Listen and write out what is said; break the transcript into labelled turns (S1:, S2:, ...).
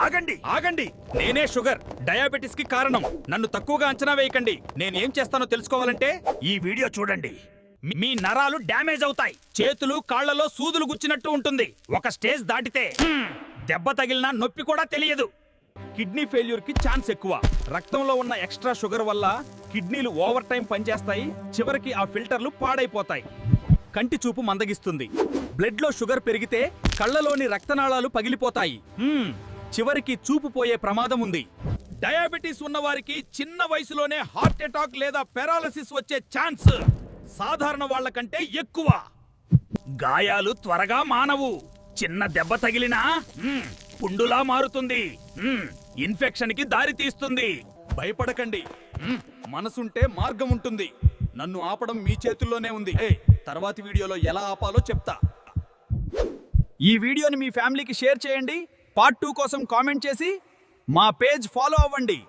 S1: ఆగండి
S2: ఆగండి, నేనే షుగర్ డయాబెటిస్ కి కారణం. నన్ను తక్కువగా అంచనా వేయకండి. నేనేం చేస్తానో తెలుసుకోవాలంటే
S1: ఈ వీడియో చూడండి.
S2: మీ నరాలు డ్యామేజ్ అవుతాయి. చేతులు కాళ్లలో సూదులు గుచ్చినట్టు ఉంటుంది. ఒక స్టేజ్ దాటితే దెబ్బ తగిలినా నొప్పి కూడా తెలియదు. కిడ్నీ ఫెయిల్యూర్ కి ఛాన్స్ ఎక్కువ. రక్తంలో ఉన్న ఎక్స్ట్రా షుగర్ వల్ల కిడ్నీలు ఓవర్ టైం పనిచేస్తాయి. చివరికి ఆ ఫిల్టర్లు పాడైపోతాయి. కంటి చూపు మందగిస్తుంది. బ్లడ్ లో షుగర్ పెరిగితే కళ్ళలోని రక్తనాళాలు పగిలిపోతాయి. చివరికి చూపు పోయే ప్రమాదం ఉంది. డయాబెటీస్ ఉన్నవారికి చిన్న వయసులోనే హార్ట్ అటాక్ లేదా పారాలసిస్ వచ్చే ఛాన్స్ సాధారణ వాళ్ళకంటే ఎక్కువ. గాయాలు త్వరగా మానవు. చిన్న దెబ్బ తగిలినా పుండులా మారుతుంది. ఇన్ఫెక్షన్ కి దారి తీస్తుంది. భయపడకండి, మనసుంటే మార్గం ఉంటుంది. నన్ను ఆపడం మీ చేతుల్లోనే ఉంది. తర్వాతి వీడియోలో ఎలా ఆపాలో చెప్తా. ఈ వీడియోని మీ ఫ్యామిలీకి షేర్ చేయండి. పార్ట్ 2 కోసం కామెంట్ చేసి మా పేజ్ ఫాలో అవ్వండి.